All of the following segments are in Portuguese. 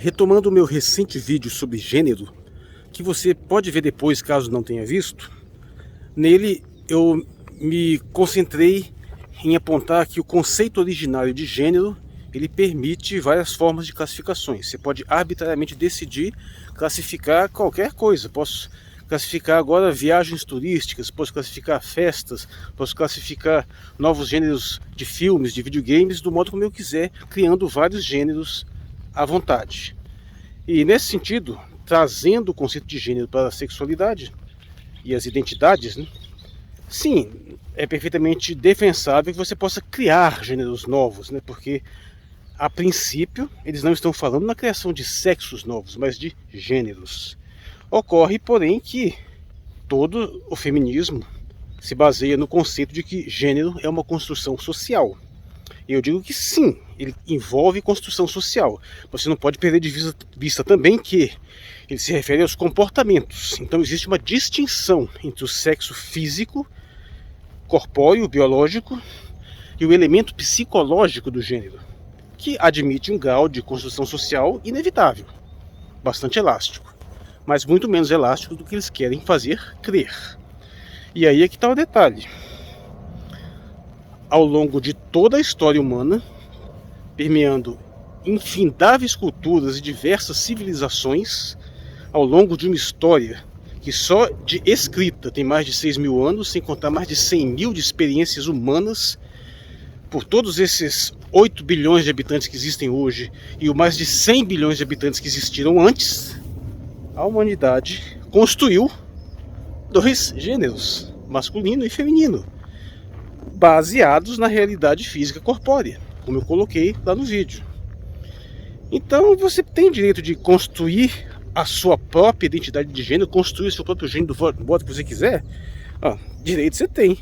Retomando o meu recente vídeo sobre gênero, que você pode ver depois caso não tenha visto, nele eu me concentrei em apontar que o conceito originário de gênero ele permite várias formas de classificações. Você pode arbitrariamente decidir classificar qualquer coisa. Posso classificar agora viagens turísticas, posso classificar festas, posso classificar novos gêneros de filmes, de videogames, do modo como eu quiser, criando vários gêneros à vontade. E nesse sentido, trazendo o conceito de gênero para a sexualidade e as identidades, né? Sim, é perfeitamente defensável que você possa criar gêneros novos, né? Porque a princípio eles não estão falando na criação de sexos novos, mas de gêneros. Ocorre, porém, que todo o feminismo se baseia no conceito de que gênero é uma construção social. E eu digo que sim, ele envolve construção social. Você não pode perder de vista também que ele se refere aos comportamentos. Então existe uma distinção entre o sexo físico, corpóreo, biológico, e o elemento psicológico do gênero, que admite um grau de construção social inevitável, bastante elástico, mas muito menos elástico do que eles querem fazer crer. E aí é que está o detalhe. Ao longo de toda a história humana, permeando infindáveis culturas e diversas civilizações, ao longo de uma história que só de escrita tem mais de 6.000 anos, sem contar mais de 100.000 de experiências humanas, por todos esses 8 bilhões de habitantes que existem hoje e os mais de 100 bilhões de habitantes que existiram antes, a humanidade construiu dois gêneros, masculino e feminino, baseados na realidade física corpórea, como eu coloquei lá no vídeo. Então você tem o direito de construir a sua própria identidade de gênero, construir o seu próprio gênero do modo que você quiser. Direito você tem,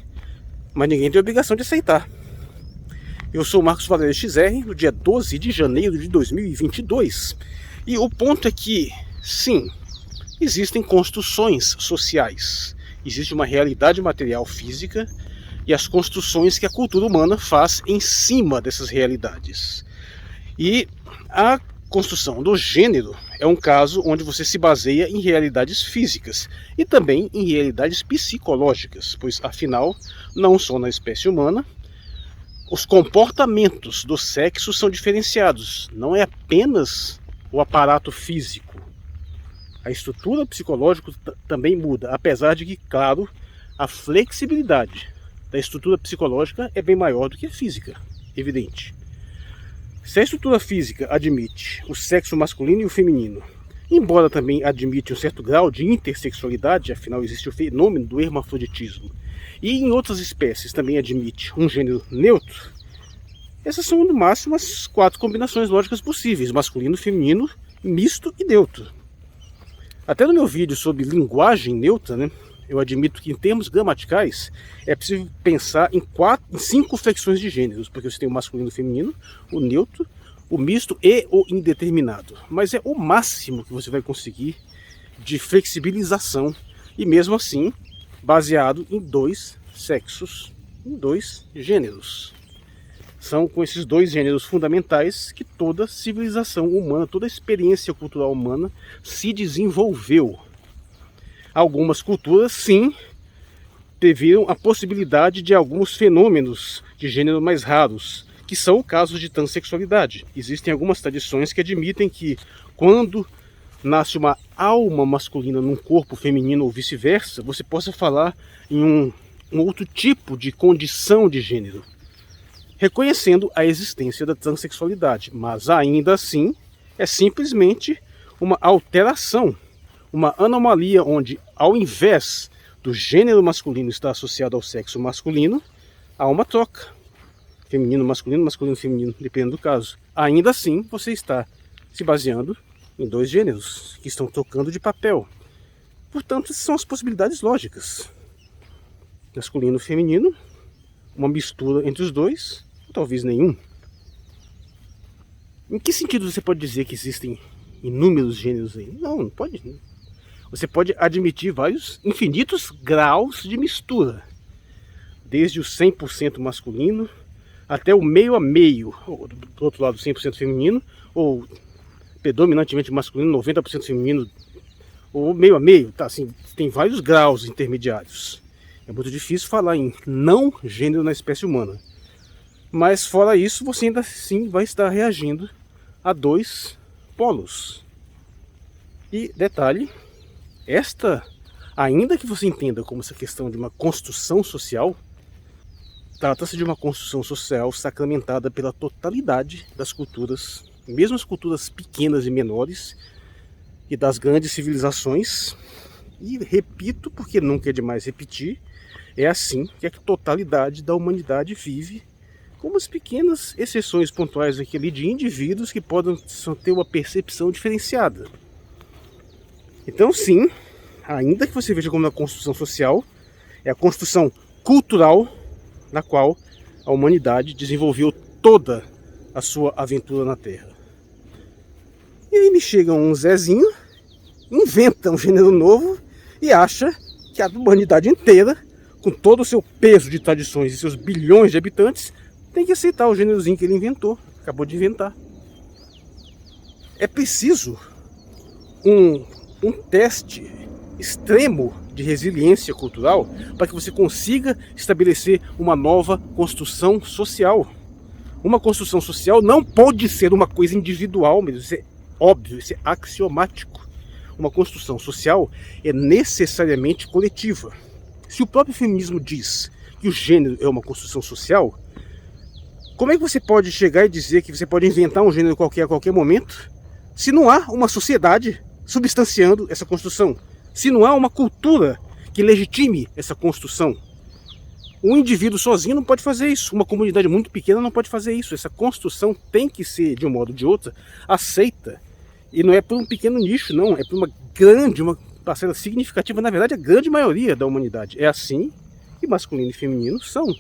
mas ninguém tem obrigação de aceitar. Eu sou o Marcos Valério XR, no dia 12 de janeiro de 2022, e o ponto é que, sim, existem construções sociais, existe uma realidade material física e as construções que a cultura humana faz em cima dessas realidades. E a construção do gênero é um caso onde você se baseia em realidades físicas e também em realidades psicológicas, pois afinal, não só na espécie humana, os comportamentos do sexo são diferenciados, não é apenas o aparato físico. A estrutura psicológica também muda, apesar de que, claro, a flexibilidade da estrutura psicológica é bem maior do que a física, evidente. Se a estrutura física admite o sexo masculino e o feminino, embora também admite um certo grau de intersexualidade, afinal existe o fenômeno do hermafroditismo, e em outras espécies também admite um gênero neutro, essas são no máximo as 4 combinações lógicas possíveis: masculino, feminino, misto e neutro. Até no meu vídeo sobre linguagem neutra, né, eu admito que em termos gramaticais é possível pensar em 5 flexões de gêneros, porque você tem o masculino, o feminino, o neutro, o misto e o indeterminado. Mas é o máximo que você vai conseguir de flexibilização, e mesmo assim baseado em 2 sexos, em 2 gêneros. São com esses 2 gêneros fundamentais que toda civilização humana, toda experiência cultural humana se desenvolveu. Algumas culturas, sim, previram a possibilidade de alguns fenômenos de gênero mais raros, que são o caso de transexualidade. Existem algumas tradições que admitem que quando nasce uma alma masculina num corpo feminino ou vice-versa, você possa falar em um outro tipo de condição de gênero, reconhecendo a existência da transexualidade, mas ainda assim é simplesmente uma alteração, uma anomalia onde, ao invés do gênero masculino estar associado ao sexo masculino, há uma troca. Feminino, masculino, masculino, feminino, dependendo do caso. Ainda assim, você está se baseando em 2 gêneros que estão trocando de papel. Portanto, essas são as possibilidades lógicas. Masculino e feminino, uma mistura entre os 2, ou talvez nenhum. Em que sentido você pode dizer que existem inúmeros gêneros aí? Não pode. Você pode admitir vários infinitos graus de mistura, desde o 100% masculino até o meio a meio, ou do outro lado 100% feminino, ou predominantemente masculino, 90% feminino, ou meio a meio, tá? Assim, tem vários graus intermediários. É muito difícil falar em não gênero na espécie humana. Mas fora isso, você ainda assim vai estar reagindo a dois polos. E detalhe, ainda que você entenda como essa questão de uma construção social, trata-se de uma construção social sacramentada pela totalidade das culturas, mesmo as culturas pequenas e menores, e das grandes civilizações. E repito, porque nunca é demais repetir, é assim que a totalidade da humanidade vive, com umas pequenas exceções pontuais aqui ali de indivíduos que podem ter uma percepção diferenciada. Então sim, ainda que você veja como uma construção social, é a construção cultural na qual a humanidade desenvolveu toda a sua aventura na Terra. E aí me chega um Zezinho, inventa um gênero novo e acha que a humanidade inteira, com todo o seu peso de tradições e seus bilhões de habitantes, tem que aceitar o gênerozinho que ele inventou, acabou de inventar. É preciso um teste extremo de resiliência cultural para que você consiga estabelecer uma nova construção social. Uma construção social não pode ser uma coisa individual, mas isso é óbvio, isso é axiomático. Uma construção social é necessariamente coletiva. Se o próprio feminismo diz que o gênero é uma construção social, como é que você pode chegar e dizer que você pode inventar um gênero qualquer a qualquer momento, se não há uma sociedade substanciando essa construção? Se não há uma cultura que legitime essa construção? Um indivíduo sozinho não pode fazer isso. Uma comunidade muito pequena não pode fazer isso. Essa construção tem que ser, de um modo ou de outro, aceita. E não é por um pequeno nicho, não. É por uma parcela significativa, na verdade, a grande maioria da humanidade. É assim que masculino e feminino são.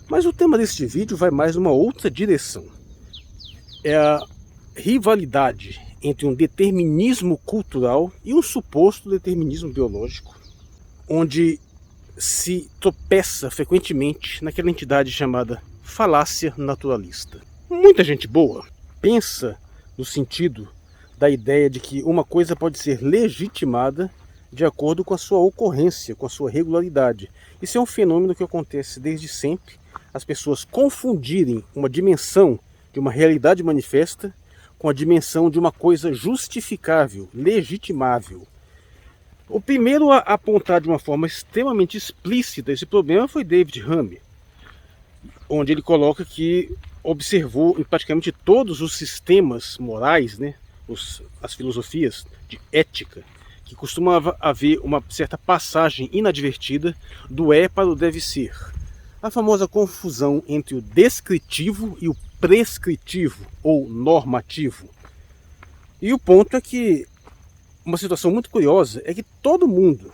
Mas o tema deste vídeo vai mais numa outra direção. É a rivalidade entre um determinismo cultural e um suposto determinismo biológico, onde se tropeça frequentemente naquela entidade chamada falácia naturalista. Muita gente boa pensa no sentido da ideia de que uma coisa pode ser legitimada de acordo com a sua ocorrência, com a sua regularidade. Isso é um fenômeno que acontece desde sempre, as pessoas confundirem uma dimensão de uma realidade manifesta com a dimensão de uma coisa justificável, legitimável. O primeiro a apontar de uma forma extremamente explícita esse problema foi David Hume, onde ele coloca que observou em praticamente todos os sistemas morais, né, as filosofias de ética, que costumava haver uma certa passagem inadvertida do é para o deve ser. A famosa confusão entre o descritivo e o prescritivo ou normativo. E o ponto é que uma situação muito curiosa é que todo mundo,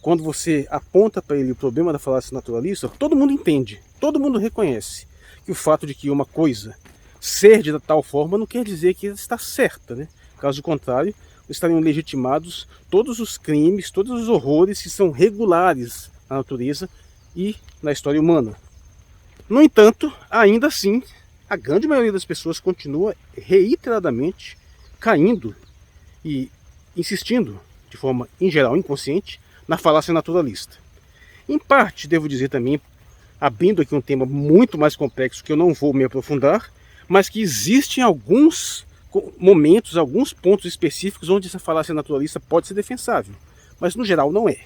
quando você aponta para ele o problema da falácia naturalista, todo mundo entende, todo mundo reconhece que o fato de que uma coisa ser de tal forma não quer dizer que ela está certa, né? Caso contrário, estariam legitimados todos os crimes, todos os horrores que são regulares na natureza e na história humana. No entanto, ainda assim, a grande maioria das pessoas continua reiteradamente caindo e insistindo, de forma em geral inconsciente, na falácia naturalista. Em parte, devo dizer também, abrindo aqui um tema muito mais complexo que eu não vou me aprofundar, mas que existem alguns momentos, alguns pontos específicos onde essa falácia naturalista pode ser defensável, mas no geral não é.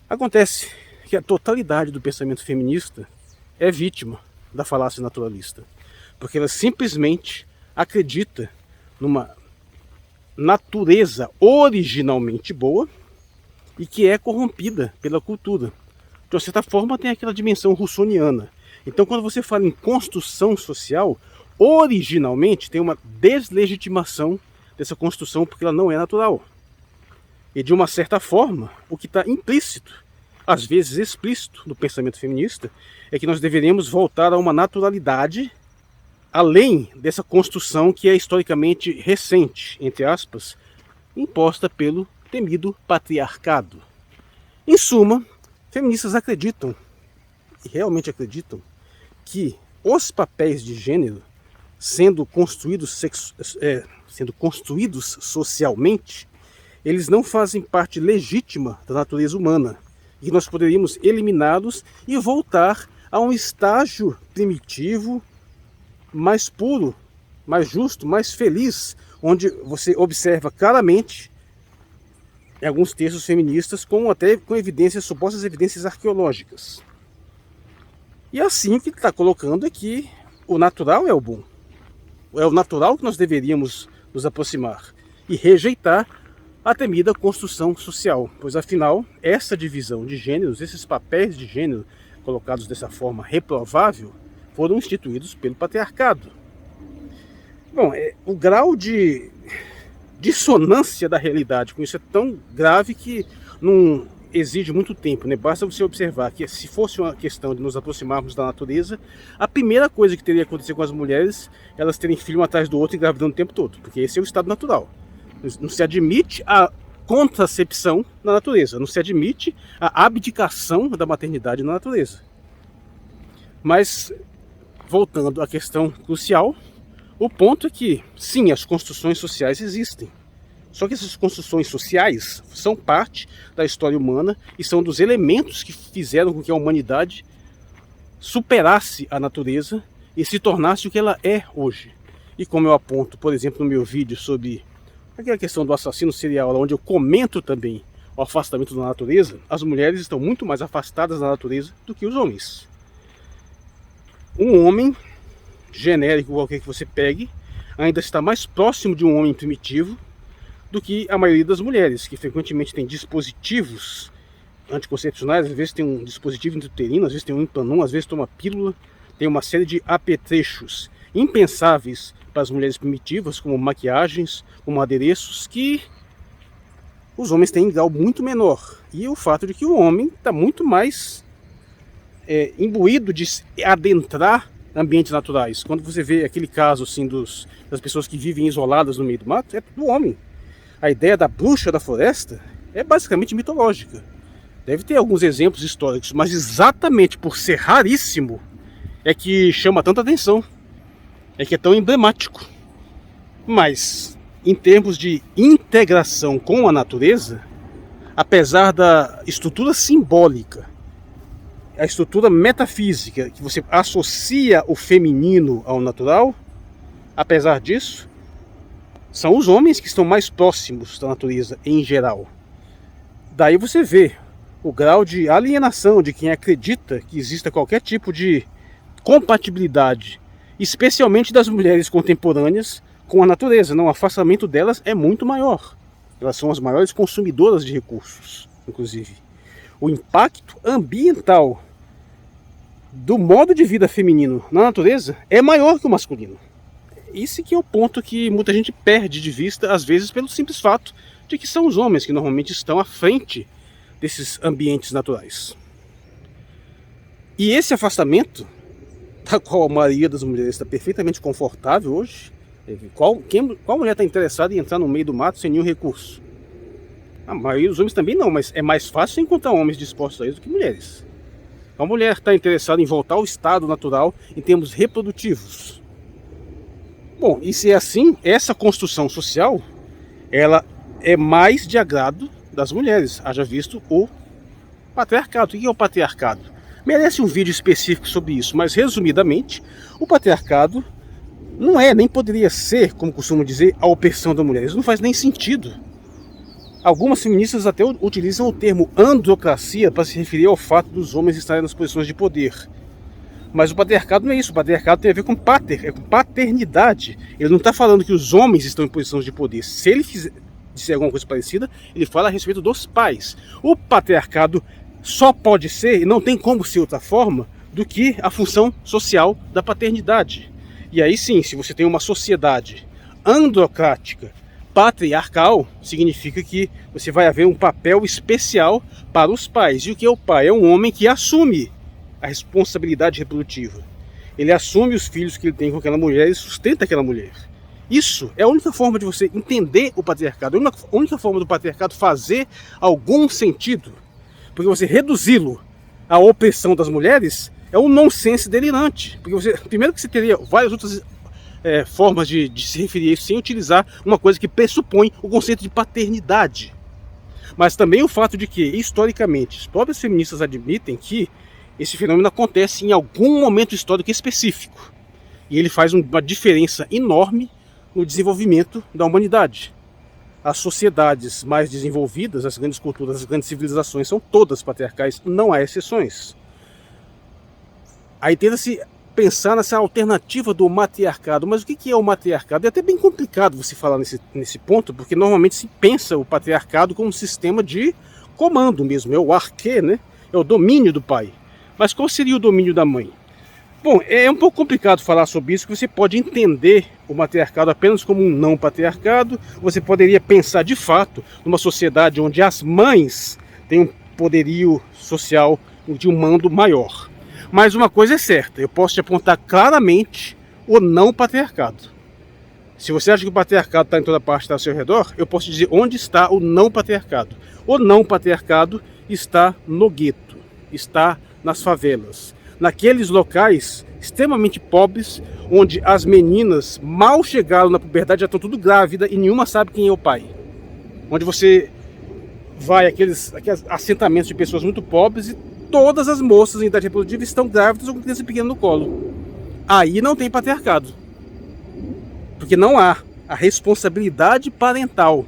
Acontece que a totalidade do pensamento feminista é vítima da falácia naturalista, porque ela simplesmente acredita numa natureza originalmente boa e que é corrompida pela cultura. De uma certa forma tem aquela dimensão russoniana. Então quando você fala em construção social, originalmente tem uma deslegitimação dessa construção porque ela não é natural. E de uma certa forma, o que está implícito, às vezes explícito, no pensamento feminista, é que nós deveríamos voltar a uma naturalidade além dessa construção que é historicamente recente, entre aspas, imposta pelo temido patriarcado. Em suma, feministas acreditam, e realmente acreditam, que os papéis de gênero sendo construídos socialmente, eles não fazem parte legítima da natureza humana. E nós poderíamos eliminá-los e voltar a um estágio primitivo, mais puro, mais justo, mais feliz, onde você observa claramente, em alguns textos feministas, até com evidências, supostas evidências arqueológicas. E assim o que ele está colocando é que o natural é o bom. É o natural que nós deveríamos nos aproximar e rejeitar a temida construção social, pois afinal essa divisão de gêneros, esses papéis de gênero colocados dessa forma reprovável, foram instituídos pelo patriarcado. Bom, o grau de dissonância da realidade com isso é tão grave que não exige muito tempo, né? Basta você observar que se fosse uma questão de nos aproximarmos da natureza, a primeira coisa que teria que acontecer com as mulheres, elas terem filho um atrás do outro e engravidando o tempo todo, porque esse é o estado natural. Não se admite a contracepção na natureza, não se admite a abdicação da maternidade na natureza. Mas, voltando à questão crucial, o ponto é que, sim, as construções sociais existem. Só que essas construções sociais são parte da história humana e são dos elementos que fizeram com que a humanidade superasse a natureza e se tornasse o que ela é hoje. E como eu aponto, por exemplo, no meu vídeo sobre aquela questão do assassino serial, onde eu comento também o afastamento da natureza, as mulheres estão muito mais afastadas da natureza do que os homens. Um homem genérico, qualquer que você pegue, ainda está mais próximo de um homem primitivo do que a maioria das mulheres, que frequentemente tem dispositivos anticoncepcionais, às vezes tem um dispositivo intrauterino, às vezes tem um implanon, às vezes toma pílula, tem uma série de apetrechos impensáveis para as mulheres primitivas, como maquiagens, como adereços, que os homens têm em grau muito menor. E o fato de que o homem está muito mais imbuído de adentrar ambientes naturais. Quando você vê aquele caso assim das pessoas que vivem isoladas no meio do mato, é do homem. A ideia da bruxa da floresta é basicamente mitológica. Deve ter alguns exemplos históricos, mas exatamente por ser raríssimo é que chama tanta atenção. É que é tão emblemático. Mas, em termos de integração com a natureza, apesar da estrutura simbólica, a estrutura metafísica, que você associa o feminino ao natural, apesar disso, são os homens que estão mais próximos da natureza em geral. Daí você vê o grau de alienação de quem acredita que exista qualquer tipo de compatibilidade, especialmente das mulheres contemporâneas, com a natureza. Não, o afastamento delas é muito maior. Elas são as maiores consumidoras de recursos, inclusive. O impacto ambiental do modo de vida feminino na natureza é maior que o masculino. Esse que é o ponto que muita gente perde de vista, às vezes pelo simples fato de que são os homens que normalmente estão à frente desses ambientes naturais. E esse afastamento, da qual a maioria das mulheres está perfeitamente confortável hoje, qual mulher está interessada em entrar no meio do mato sem nenhum recurso? A maioria dos homens também não, mas é mais fácil encontrar homens dispostos a isso do que mulheres. A mulher está interessada em voltar ao estado natural em termos reprodutivos. Bom, e se é assim, essa construção social, ela é mais de agrado das mulheres, haja visto o patriarcado. O que é o patriarcado? Merece um vídeo específico sobre isso, mas resumidamente, o patriarcado não é, nem poderia ser, como costumam dizer, a opressão da mulher. Isso não faz nem sentido. Algumas feministas até utilizam o termo androcracia para se referir ao fato dos homens estarem nas posições de poder. Mas o patriarcado não é isso. O patriarcado tem a ver com com paternidade. Ele não está falando que os homens estão em posições de poder. Se ele disser alguma coisa parecida, ele fala a respeito dos pais. O patriarcado só pode ser, e não tem como ser outra forma, do que a função social da paternidade. E aí sim, se você tem uma sociedade androcrática, patriarcal, significa que você vai haver um papel especial para os pais. E o que é o pai? É um homem que assume a responsabilidade reprodutiva. Ele assume os filhos que ele tem com aquela mulher e sustenta aquela mulher. Isso é a única forma de você entender o patriarcado, a única forma do patriarcado fazer algum sentido. Porque você reduzi-lo à opressão das mulheres é um nonsense delirante. Porque primeiro que você teria várias outras formas de se referir a isso sem utilizar uma coisa que pressupõe o conceito de paternidade. Mas também o fato de que, historicamente, as próprias feministas admitem que esse fenômeno acontece em algum momento histórico específico. E ele faz uma diferença enorme no desenvolvimento da humanidade. As sociedades mais desenvolvidas, as grandes culturas, as grandes civilizações são todas patriarcais, não há exceções. Aí tenta-se pensar nessa alternativa do matriarcado. Mas o que é o matriarcado? É até bem complicado você falar nesse ponto, porque normalmente se pensa o patriarcado como um sistema de comando mesmo, é o arquê, né? É o domínio do pai. Mas qual seria o domínio da mãe? Bom, é um pouco complicado falar sobre isso, que você pode entender o matriarcado apenas como um não patriarcado. Você poderia pensar de fato numa sociedade onde as mães têm um poderio social de um mando maior. Mas uma coisa é certa, eu posso te apontar claramente o não patriarcado. Se você acha que o patriarcado está em toda parte, está ao seu redor, eu posso te dizer onde está o não patriarcado. O não patriarcado está no gueto, está nas favelas, naqueles locais extremamente pobres, onde as meninas mal chegaram na puberdade, já estão tudo grávidas e nenhuma sabe quem é o pai. Onde você vai aqueles assentamentos de pessoas muito pobres e todas as moças em idade reprodutiva estão grávidas ou com criança pequena no colo. Aí não tem patriarcado. Porque não há a responsabilidade parental,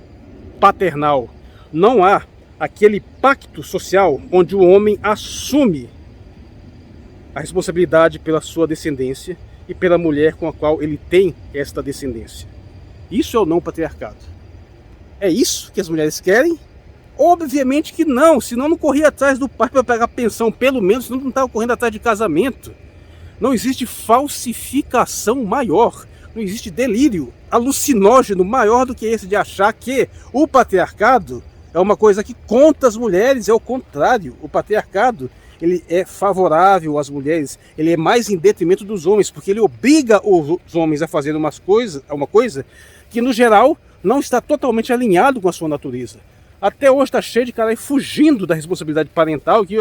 paternal. Não há aquele pacto social onde o homem assume a responsabilidade pela sua descendência e pela mulher com a qual ele tem esta descendência. Isso é o não patriarcado. É isso que as mulheres querem? Obviamente que não, senão não corria atrás do pai para pegar pensão, pelo menos, senão não estava correndo atrás de casamento. Não existe falsificação maior, não existe delírio alucinógeno maior do que esse de achar que o patriarcado é uma coisa que contra as mulheres. É o contrário, o patriarcado ele é favorável às mulheres, ele é mais em detrimento dos homens, porque ele obriga os homens a fazer uma coisa que no geral não está totalmente alinhado com a sua natureza. Até hoje está cheio de cara aí fugindo da responsabilidade parental, que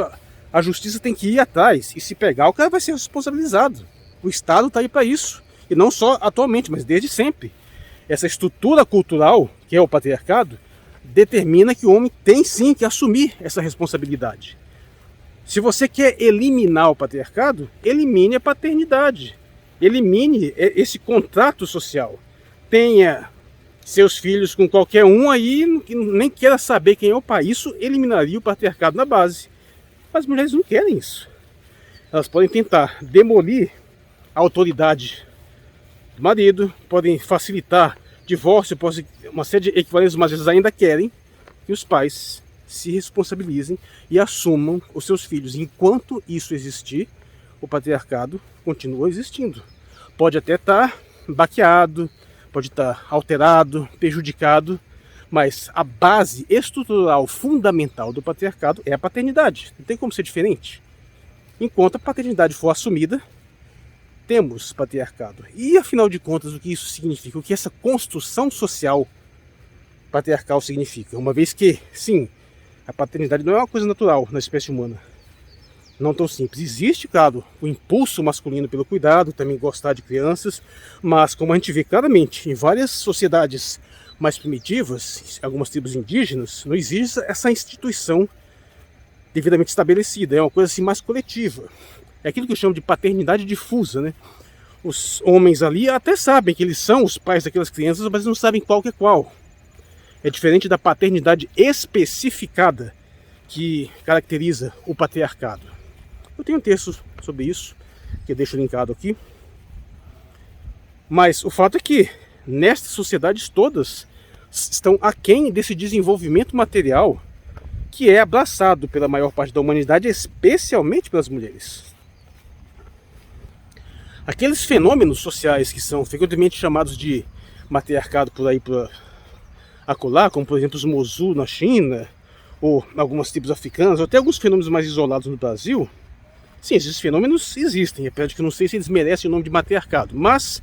a justiça tem que ir atrás. E se pegar, o cara vai ser responsabilizado. O Estado está aí para isso. E não só atualmente, mas desde sempre. Essa estrutura cultural, que é o patriarcado, determina que o homem tem sim que assumir essa responsabilidade. Se você quer eliminar o patriarcado, elimine a paternidade. Elimine esse contrato social. Tenha seus filhos com qualquer um aí, que nem queira saber quem é o pai. Isso eliminaria o patriarcado na base. As mulheres não querem isso. Elas podem tentar demolir a autoridade do marido, podem facilitar divórcio, uma série de equivalências, mas eles ainda querem que os pais se responsabilizem e assumam os seus filhos. Enquanto isso existir, o patriarcado continua existindo. Pode até estar baqueado, pode estar alterado, prejudicado, mas a base estrutural fundamental do patriarcado é a paternidade. Não tem como ser diferente. Enquanto a paternidade for assumida, temos patriarcado. E afinal de contas, o que isso significa? O que essa construção social patriarcal significa? Uma vez que, sim, a paternidade não é uma coisa natural na espécie humana. Não tão simples. Existe, claro, o impulso masculino pelo cuidado, também gostar de crianças, mas como a gente vê claramente em várias sociedades mais primitivas, algumas tribos indígenas, não existe essa instituição devidamente estabelecida. É uma coisa assim mais coletiva. É aquilo que eu chamo de paternidade difusa, né? Os homens ali até sabem que eles são os pais daquelas crianças, mas não sabem qual que é qual. É diferente da paternidade especificada que caracteriza o patriarcado. Eu tenho um texto sobre isso, que eu deixo linkado aqui. Mas o fato é que nestas sociedades todas estão aquém desse desenvolvimento material que é abraçado pela maior parte da humanidade, especialmente pelas mulheres. Aqueles fenômenos sociais que são frequentemente chamados de matriarcado por aí por acolá, como por exemplo os Mozu na China, ou algumas tribos africanas, ou até alguns fenômenos mais isolados no Brasil. Sim, esses fenômenos existem, apesar de que eu não sei se eles merecem o nome de matriarcado, mas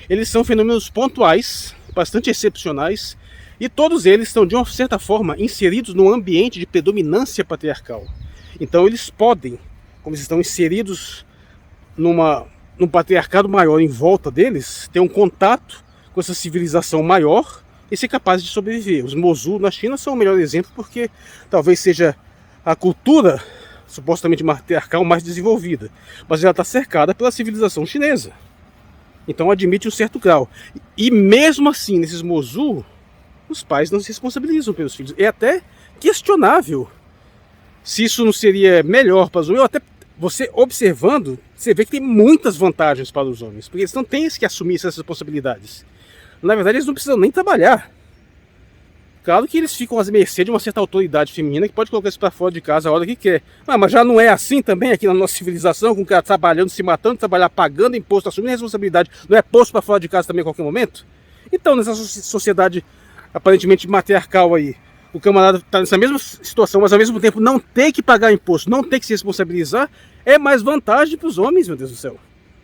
eles são fenômenos pontuais, bastante excepcionais, e todos eles estão de uma certa forma inseridos num ambiente de predominância patriarcal. Então eles podem, como eles estão inseridos numa num patriarcado maior em volta deles, ter um contato com essa civilização maior e ser capaz de sobreviver. Os Mosul na China são o melhor exemplo porque talvez seja a cultura supostamente matriarcal mais desenvolvida, mas ela está cercada pela civilização chinesa. Então admite um certo grau. E mesmo assim, nesses Mosul, os pais não se responsabilizam pelos filhos. É até questionável se isso não seria melhor para os homens. Até você observando, você vê que tem muitas vantagens para os homens, porque eles não têm que assumir essas responsabilidades. Na verdade, eles não precisam nem trabalhar. Claro que eles ficam às mercê de uma certa autoridade feminina que pode colocar isso para fora de casa a hora que quer. Mas já não é assim também aqui na nossa civilização, com o cara trabalhando, se matando, trabalhar, pagando imposto, assumindo responsabilidade, não é posto para fora de casa também a qualquer momento? Então, nessa sociedade aparentemente matriarcal aí, o camarada está nessa mesma situação, mas ao mesmo tempo não ter que pagar imposto, não ter que se responsabilizar, é mais vantagem para os homens, meu Deus do céu.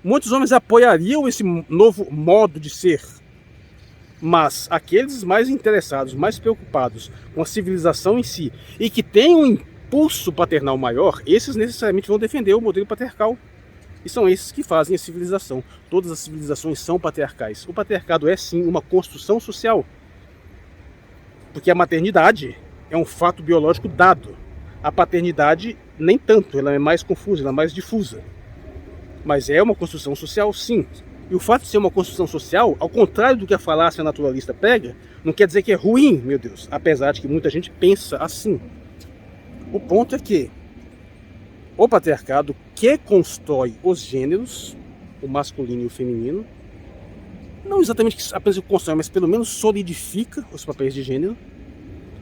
Muitos homens apoiariam esse novo modo de ser. Mas aqueles mais interessados, mais preocupados com a civilização em si e que têm um impulso paternal maior, esses necessariamente vão defender o modelo patriarcal. E são esses que fazem a civilização. Todas as civilizações são patriarcais. O patriarcado é sim uma construção social. Porque a maternidade é um fato biológico dado. A paternidade nem tanto, ela é mais confusa, ela é mais difusa. Mas é uma construção social sim. E o fato de ser uma construção social, ao contrário do que a falácia naturalista prega, não quer dizer que é ruim, meu Deus, apesar de que muita gente pensa assim. O ponto é que o patriarcado que constrói os gêneros, o masculino e o feminino, não exatamente apenas que constrói, mas pelo menos solidifica os papéis de gênero.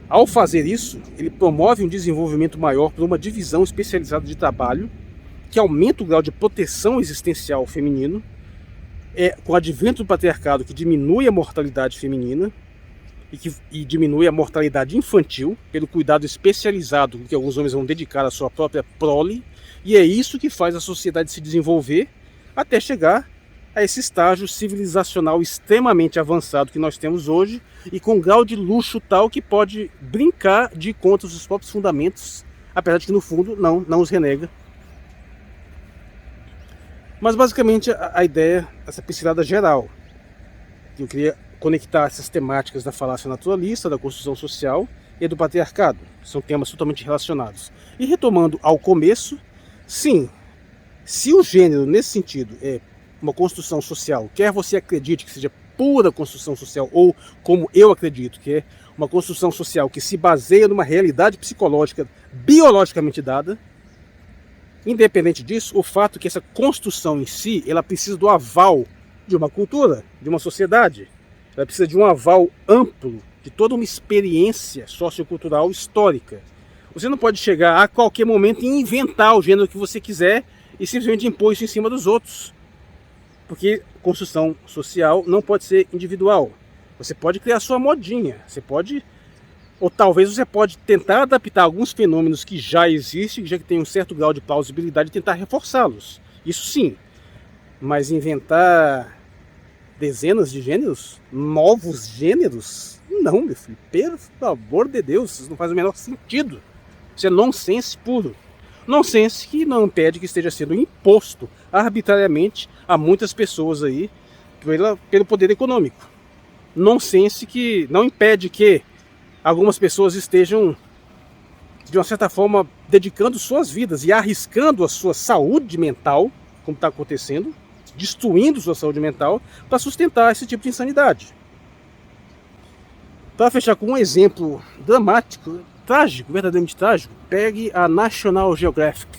Ao fazer isso, ele promove um desenvolvimento maior para uma divisão especializada de trabalho, que aumenta o grau de proteção existencial feminino, com o advento do patriarcado que diminui a mortalidade feminina e diminui a mortalidade infantil pelo cuidado especializado que alguns homens vão dedicar à sua própria prole, e é isso que faz a sociedade se desenvolver até chegar a esse estágio civilizacional extremamente avançado que nós temos hoje e com um grau de luxo tal que pode brincar de contra os seus próprios fundamentos, apesar de que no fundo não os renega. Mas basicamente a ideia, essa pincelada geral, que eu queria conectar essas temáticas da falácia naturalista, da construção social e do patriarcado, são temas totalmente relacionados. E retomando ao começo, sim, se o gênero nesse sentido é uma construção social, quer você acredite que seja pura construção social, ou como eu acredito, que é uma construção social que se baseia numa realidade psicológica biologicamente dada, independente disso, o fato é que essa construção em si, ela precisa do aval de uma cultura, de uma sociedade. Ela precisa de um aval amplo, de toda uma experiência sociocultural histórica. Você não pode chegar a qualquer momento e inventar o gênero que você quiser e simplesmente impor isso em cima dos outros. Porque construção social não pode ser individual. Você pode criar sua modinha, você pode... Ou talvez você pode tentar adaptar alguns fenômenos que já existem, já que tem um certo grau de plausibilidade, e tentar reforçá-los. Isso sim. Mas inventar dezenas de gêneros? Novos gêneros? Não, meu filho. Pelo amor de Deus, isso não faz o menor sentido. Isso é nonsense puro. Nonsense que não impede que esteja sendo imposto arbitrariamente a muitas pessoas aí pelo poder econômico. Nonsense que não impede que algumas pessoas estejam, de uma certa forma, dedicando suas vidas e arriscando a sua saúde mental, como está acontecendo, destruindo sua saúde mental, para sustentar esse tipo de insanidade. Para fechar com um exemplo dramático, trágico, verdadeiramente trágico, pegue a National Geographic.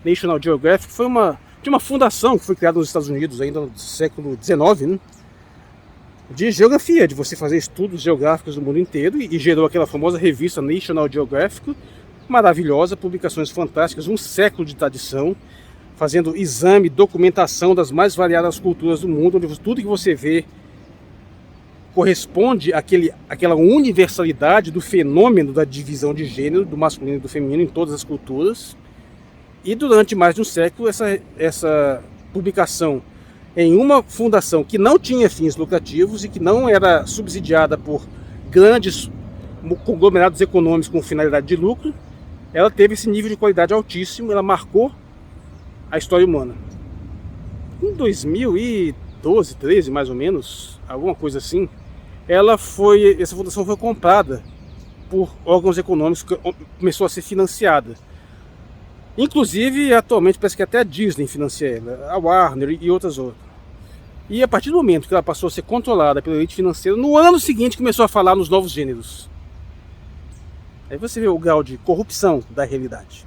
National Geographic foi de uma fundação que foi criada nos Estados Unidos ainda no século XIX, né? De geografia, de você fazer estudos geográficos do mundo inteiro, e gerou aquela famosa revista National Geographic, maravilhosa, publicações fantásticas, um século de tradição, fazendo exame, documentação das mais variadas culturas do mundo, onde tudo que você vê corresponde àquela universalidade do fenômeno da divisão de gênero, do masculino e do feminino em todas as culturas. E durante mais de um século, essa publicação em uma fundação que não tinha fins lucrativos e que não era subsidiada por grandes conglomerados econômicos com finalidade de lucro, ela teve esse nível de qualidade altíssimo, ela marcou a história humana. Em 2012, 13 mais ou menos, alguma coisa assim, essa fundação foi comprada por órgãos econômicos, que começou a ser financiada. Inclusive, atualmente parece que até a Disney financia ela, a Warner e outras. E a partir do momento que ela passou a ser controlada pela elite financeira, no ano seguinte começou a falar nos novos gêneros. Aí você vê o grau de corrupção da realidade.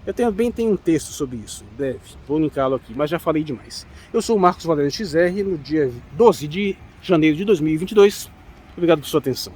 Eu também tenho um texto sobre isso, breve, vou linká-lo aqui, mas já falei demais. Eu sou o Marcos Valério XR, no dia 12 de janeiro de 2022. Obrigado por sua atenção.